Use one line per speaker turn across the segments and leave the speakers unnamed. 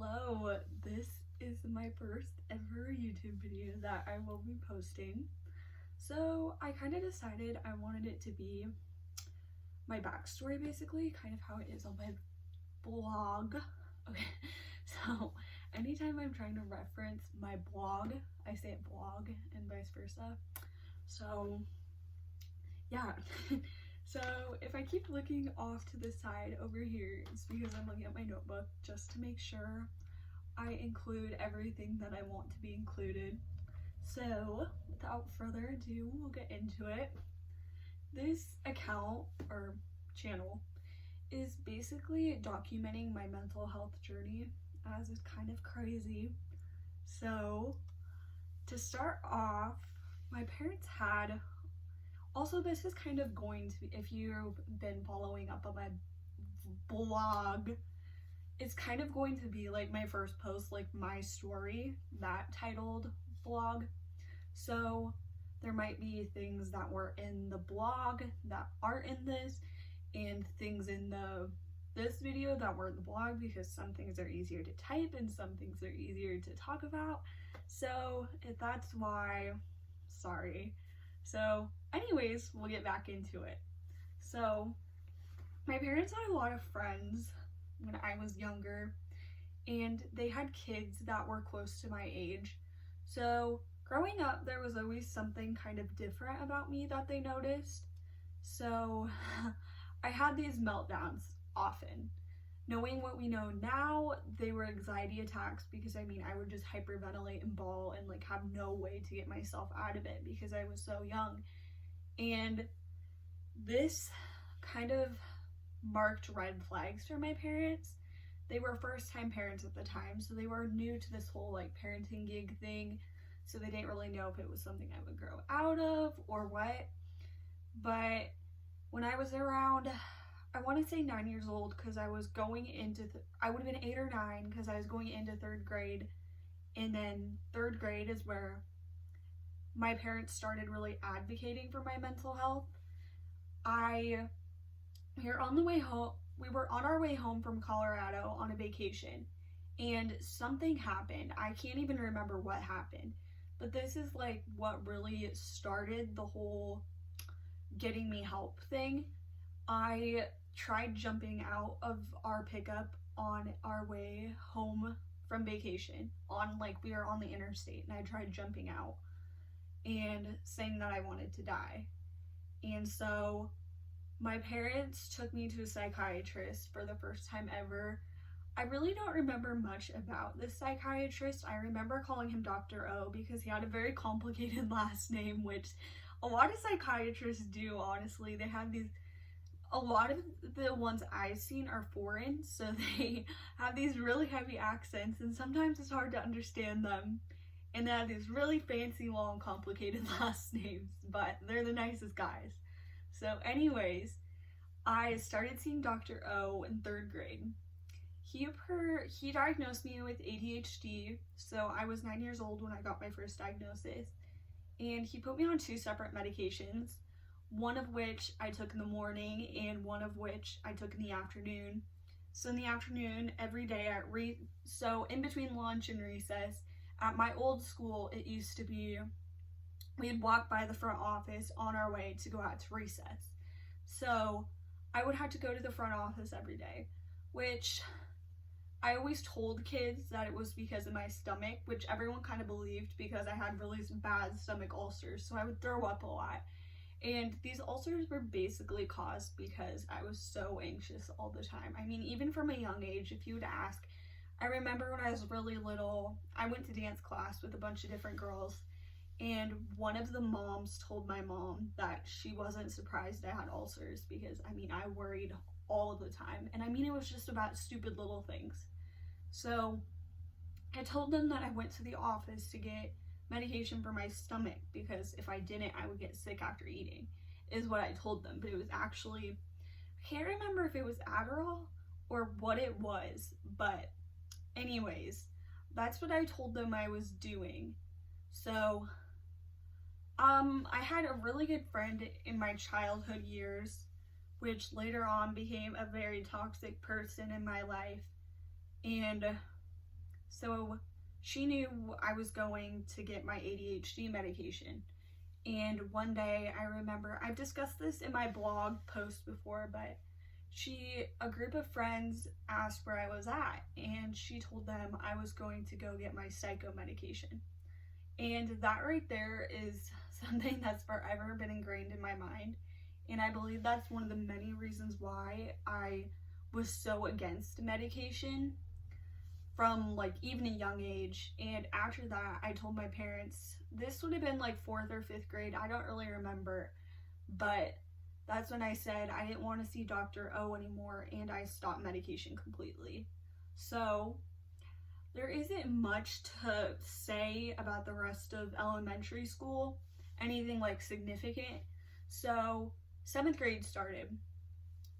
Hello, this is my first ever YouTube video that I will be posting. So I kind of decided I wanted it to be my backstory, basically, kind of how it is on my blog. Okay, so anytime I'm trying to reference my blog, I say blog and vice versa. So yeah. So if I keep looking off to the side over here, it's because I'm looking at my notebook just to make sure I include everything that I want to be included. So without further ado, we'll get into it. This account or channel is basically documenting my mental health journey, as it's kind of crazy. So to start off, my parents had, also this is kind of going to be, if you've been following up on my blog, it's kind of going to be like my first post, like my story, that titled blog. So there might be things that were in the blog that aren't in this, and things in this video that were in the blog, because some things are easier to type and some things are easier to talk about. So if that's why, sorry. So anyways, we'll get back into it. So my parents had a lot of friends when I was younger, and they had kids that were close to my age. So growing up, there was always something kind of different about me that they noticed. So I had these meltdowns often. Knowing what we know now, they were anxiety attacks, because I would just hyperventilate and bawl and like have no way to get myself out of it because I was so young. And this kind of marked red flags for my parents. They were first-time parents at the time, so they were new to this whole like parenting gig thing, so they didn't really know if it was something I would grow out of or what. But when I was around, I want to say 9 years old, because I was going into, I would have been 8 or 9, because I was going into 3rd grade, and then 3rd grade is where my parents started really advocating for my mental health. We were on our way home from Colorado on a vacation, and something happened. I can't even remember what happened, but this is like what really started the whole getting me help thing. I tried jumping out of our pickup on our way home from vacation, we were on the interstate, and I tried jumping out and saying that I wanted to die. And so my parents took me to a psychiatrist for the first time ever. I really don't remember much about this psychiatrist. I remember calling him Dr. O because he had a very complicated last name, which a lot of psychiatrists do, honestly. They have these, a lot of the ones I've seen are foreign, so they have these really heavy accents, and sometimes it's hard to understand them. And they have these really fancy, long, complicated last names, but they're the nicest guys. So anyways, I started seeing Dr. O in 3rd grade. He diagnosed me with ADHD, so I was 9 years old when I got my first diagnosis. And he put me on 2 separate medications, one of which I took in the morning and one of which I took in the afternoon. So in the afternoon, every day so in between lunch and recess, at my old school, it used to be, we'd walk by the front office on our way to go out to recess. So I would have to go to the front office every day, which I always told kids that it was because of my stomach, which everyone kind of believed, because I had really bad stomach ulcers, so I would throw up a lot. And these ulcers were basically caused because I was so anxious all the time. Even from a young age, if you would ask, I remember when I was really little, I went to dance class with a bunch of different girls, and one of the moms told my mom that she wasn't surprised I had ulcers because, I worried all of the time. And it was just about stupid little things. So I told them that I went to the office to get medication for my stomach, because if I didn't, I would get sick after eating, is what I told them. But it was actually, I can't remember if it was Adderall or what it was, but anyways, that's what I told them I was doing. So I had a really good friend in my childhood years, which later on became a very toxic person in my life. And So she knew I was going to get my ADHD medication. And one day I remember, I've discussed this in my blog post before, but a group of friends asked where I was at, and she told them I was going to go get my psycho medication. And that right there is something that's forever been ingrained in my mind. And I believe that's one of the many reasons why I was so against medication from like even a young age. And after that, I told my parents, this would have been like 4th or 5th grade, I don't really remember, but that's when I said I didn't want to see Dr. O anymore, and I stopped medication completely. So there isn't much to say about the rest of elementary school, anything like significant. So 7th grade started,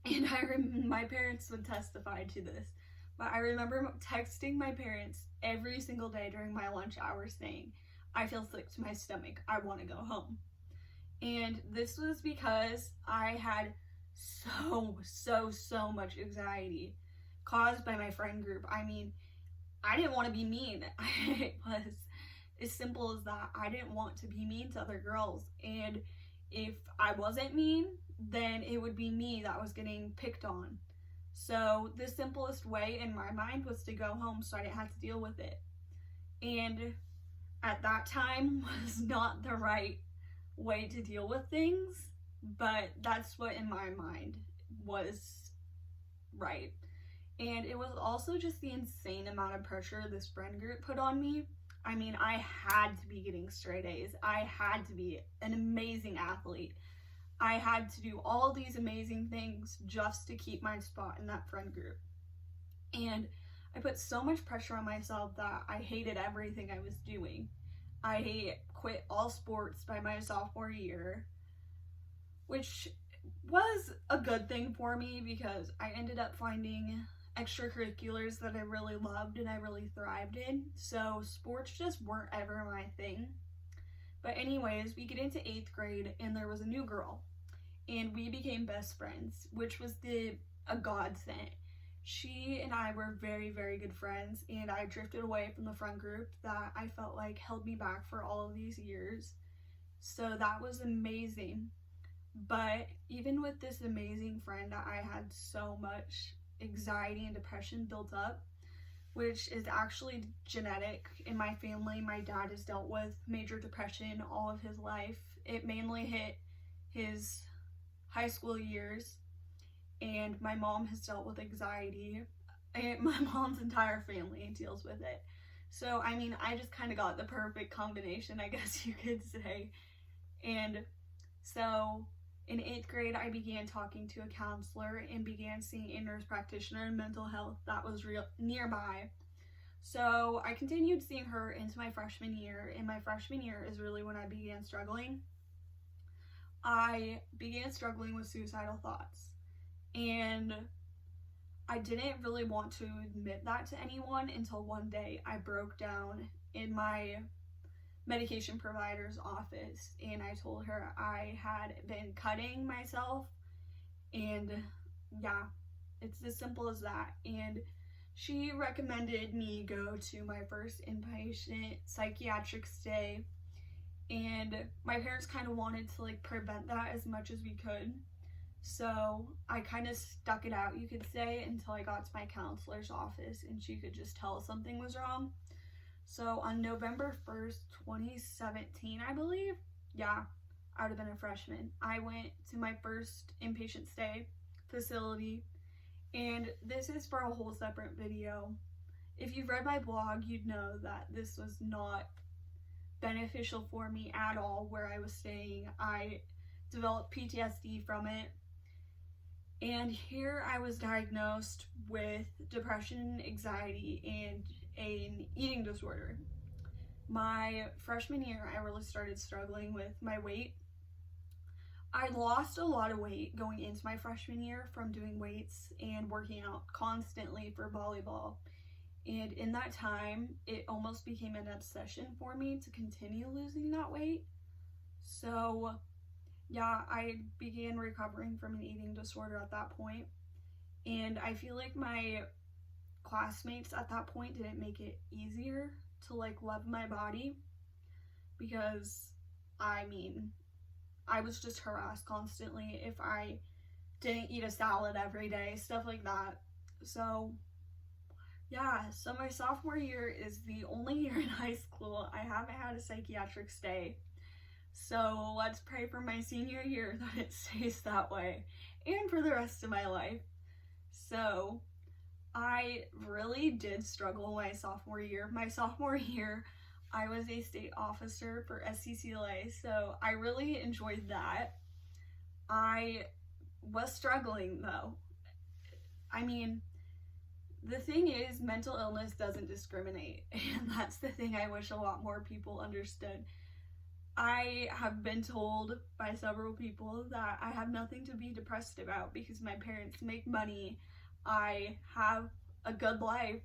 and my parents would testify to this, but I remember texting my parents every single day during my lunch hour saying, I feel sick to my stomach, I want to go home. And this was because I had so much anxiety caused by my friend group. I mean, I didn't want to be mean. It was as simple as that. I didn't want to be mean to other girls. And if I wasn't mean, then it would be me that was getting picked on. So the simplest way in my mind was to go home so I didn't have to deal with it. And at that time was not the right way to deal with things, but that's what in my mind was right. And it was also just the insane amount of pressure this friend group put on me. I mean, I had to be getting straight A's. I had to be an amazing athlete. I had to do all these amazing things just to keep my spot in that friend group. And I put so much pressure on myself that I hated everything I was doing. I quit all sports by my sophomore year, which was a good thing for me because I ended up finding extracurriculars that I really loved and I really thrived in. So sports just weren't ever my thing. But anyways, we get into 8th grade and there was a new girl and we became best friends, which was a godsend. She and I were very good friends, and I drifted away from the friend group that I felt like held me back for all of these years. So that was amazing. But even with this amazing friend, I had so much anxiety and depression built up, which is actually genetic in my family. My dad has dealt with major depression all of his life. It mainly hit his high school years. And my mom has dealt with anxiety, and my mom's entire family deals with it. So, I mean, I just kind of got the perfect combination, I guess you could say. And so, in 8th grade, I began talking to a counselor and began seeing a nurse practitioner in mental health that was nearby. So, I continued seeing her into my freshman year, and my freshman year is really when I began struggling. I began struggling with suicidal thoughts. And I didn't really want to admit that to anyone until one day I broke down in my medication provider's office and I told her I had been cutting myself, and yeah, it's as simple as that. And she recommended me go to my first inpatient psychiatric stay, and my parents kind of wanted to like prevent that as much as we could. So I kind of stuck it out, you could say, until I got to my counselor's office and she could just tell something was wrong. So on November 1st, 2017, I believe, yeah, I would have been a freshman, I went to my first inpatient stay facility, and this is for a whole separate video. If you've read my blog, you'd know that this was not beneficial for me at all where I was staying. I developed PTSD from it. And here I was diagnosed with depression, anxiety, and an eating disorder. My freshman year, I really started struggling with my weight. I lost a lot of weight going into my freshman year from doing weights and working out constantly for volleyball. And in that time, it almost became an obsession for me to continue losing that weight. So yeah, I began recovering from an eating disorder at that point. And I feel like my classmates at that point didn't make it easier to like love my body, because I mean, I was just harassed constantly if I didn't eat a salad every day, stuff like that. So yeah, so my sophomore year is the only year in high school I haven't had a psychiatric stay. So let's pray for my senior year that it stays that way, and for the rest of my life. So I really did struggle my sophomore year. My sophomore year, I was a state officer for SCCLA, so I really enjoyed that. I was struggling though. I mean, the thing is, mental illness doesn't discriminate, and that's the thing I wish a lot more people understood. I have been told by several people that I have nothing to be depressed about because my parents make money, I have a good life.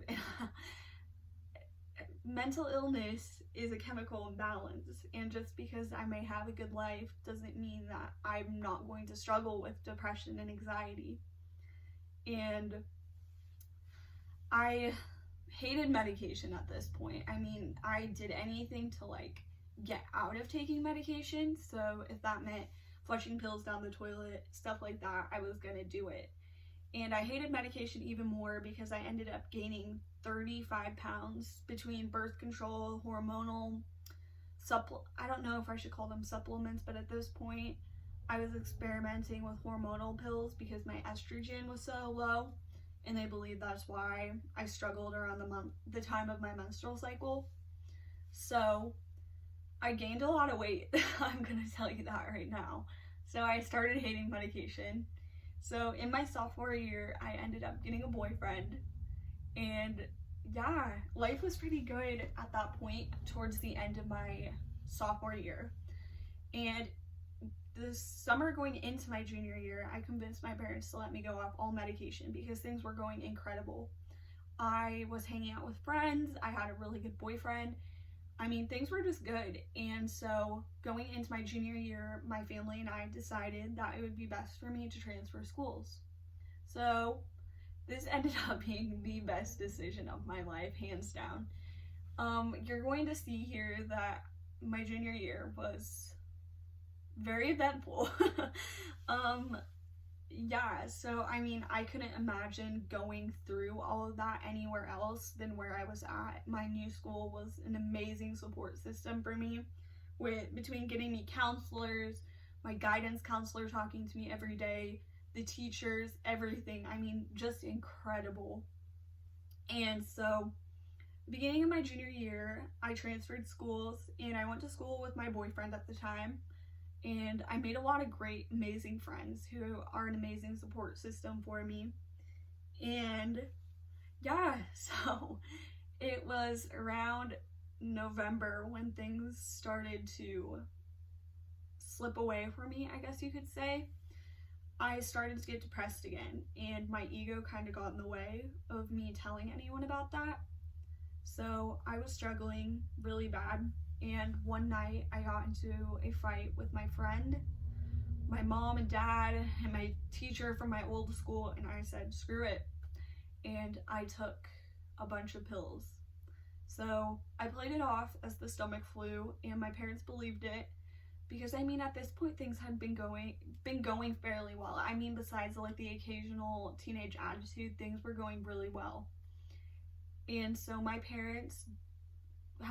Mental illness is a chemical imbalance, and just because I may have a good life doesn't mean that I'm not going to struggle with depression and anxiety. And I hated medication at this point. I mean, I did anything to like get out of taking medication, so if that meant flushing pills down the toilet, stuff like that, I was gonna do it. And I hated medication even more because I ended up gaining 35 pounds between birth control, hormonal, I don't know if I should call them supplements, but at this point I was experimenting with hormonal pills because my estrogen was so low, and they believe that's why I struggled around the time of my menstrual cycle. So I gained a lot of weight. I'm gonna tell you that right now. So I started hating medication. So in my sophomore year, I ended up getting a boyfriend, and yeah, life was pretty good at that point towards the end of my sophomore year. And this summer going into my junior year, I convinced my parents to let me go off all medication because things were going incredible. I was hanging out with friends, I had a really good boyfriend. I mean, things were just good. And so going into my junior year, my family and I decided that it would be best for me to transfer schools. So this ended up being the best decision of my life, hands down. You're going to see here that my junior year was very eventful. Yeah, so I mean, I couldn't imagine going through all of that anywhere else than where I was at. My new school was an amazing support system for me, between getting me counselors, my guidance counselor talking to me every day, the teachers, everything. I mean, just incredible. And so beginning of my junior year, I transferred schools, and I went to school with my boyfriend at the time. And I made a lot of great, amazing friends who are an amazing support system for me. And yeah, so it was around November when things started to slip away for me, I guess you could say. I started to get depressed again, and my ego kind of got in the way of me telling anyone about that. So I was struggling really bad. And one night I got into a fight with my friend, my mom and dad, and my teacher from my old school, and I said, screw it. And I took a bunch of pills. So I played it off as the stomach flu, and my parents believed it because, I mean, at this point things had been going fairly well. I mean, besides like the occasional teenage attitude, things were going really well. And so my parents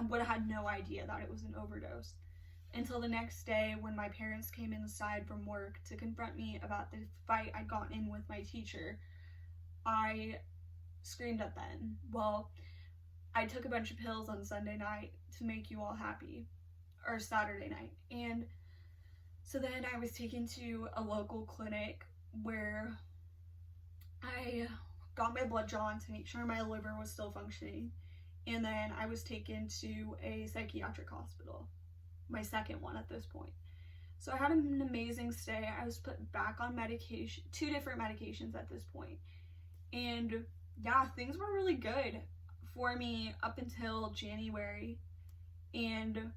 would have had no idea that it was an overdose until the next day when my parents came inside from work to confront me about the fight I'd gotten in with my teacher. I screamed at them. Well, I took a bunch of pills on Sunday night to make you all happy, or Saturday night. And so then I was taken to a local clinic where I got my blood drawn to make sure my liver was still functioning. And then I was taken to a psychiatric hospital, my second one at this point. So I had an amazing stay. I was put back on medication, 2 different medications at this point. And yeah, things were really good for me up until January. And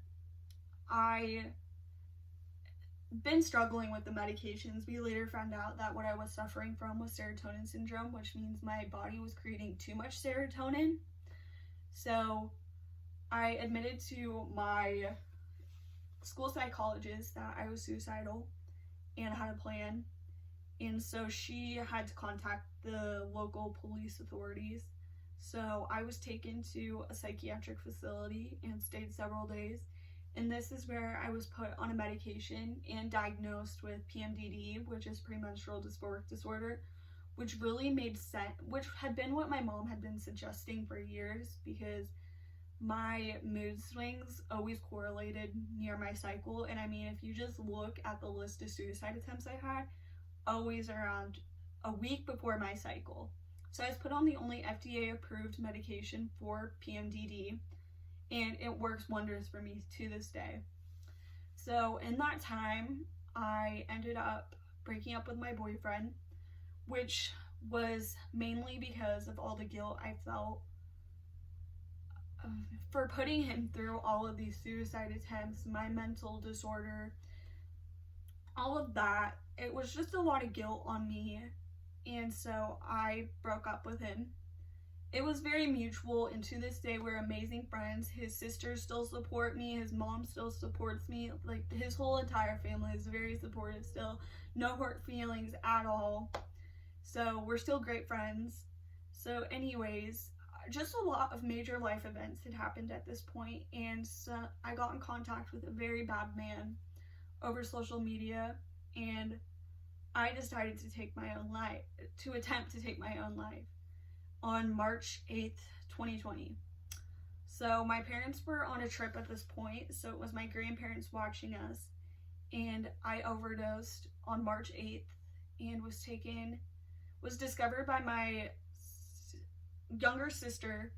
I been struggling with the medications. We later found out that what I was suffering from was serotonin syndrome, which means my body was creating too much serotonin. So I admitted to my school psychologist that I was suicidal and had a plan. And so she had to contact the local police authorities. So I was taken to a psychiatric facility and stayed several days. And this is where I was put on a medication and diagnosed with PMDD, which is premenstrual dysphoric disorder, which really made sense, which had been what my mom had been suggesting for years, because my mood swings always correlated near my cycle. And I mean, if you just look at the list of suicide attempts I had, always around a week before my cycle. So I was put on the only FDA approved medication for PMDD, and it works wonders for me to this day. So in that time, I ended up breaking up with my boyfriend, which was mainly because of all the guilt I felt for putting him through all of these suicide attempts, my mental disorder, all of that. It was just a lot of guilt on me, and so I broke up with him. It was very mutual, and to this day we're amazing friends. His sisters still support me, his mom still supports me, like his whole entire family is very supportive still. No hurt feelings at all. So we're still great friends. So anyways, just a lot of major life events had happened at this point, and so I got in contact with a very bad man over social media, and I decided to take my own life, to attempt to take my own life on March 8th, 2020. So my parents were on a trip at this point, so it was my grandparents watching us, and I overdosed on March 8th and was discovered by my younger sister,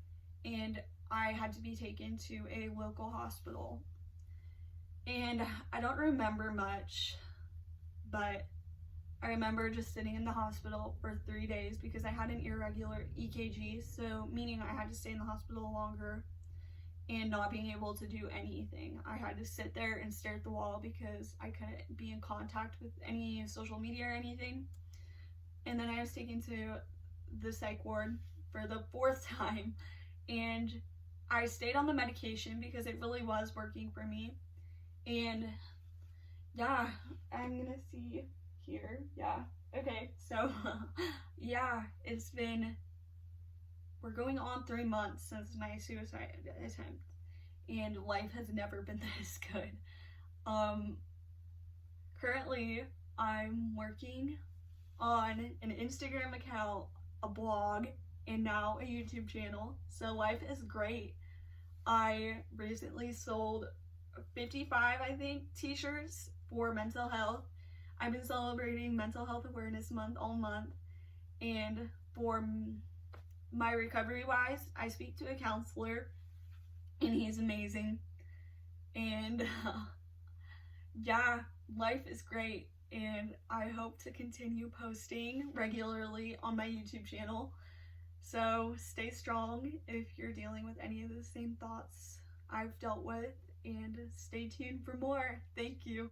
and I had to be taken to a local hospital. And I don't remember much, but I remember just sitting in the hospital for 3 days because I had an irregular EKG, so meaning I had to stay in the hospital longer and not being able to do anything. I had to sit there and stare at the wall because I couldn't be in contact with any social media or anything. And then I was taken to the psych ward for the 4th time, and I stayed on the medication because it really was working for me. And yeah, I'm gonna see here. Yeah, okay, so yeah, we're going on 3 months since my suicide attempt, and life has never been this good. Currently I'm working on an Instagram account, a blog, and now a YouTube channel, so life is great. I recently sold 55, I think, t-shirts for mental health. I've been celebrating Mental Health Awareness Month all month, and for my recovery wise, I speak to a counselor, and he's amazing. And yeah, life is great, and I hope to continue posting regularly on my YouTube channel. So stay strong if you're dealing with any of the same thoughts I've dealt with, and stay tuned for more. Thank you.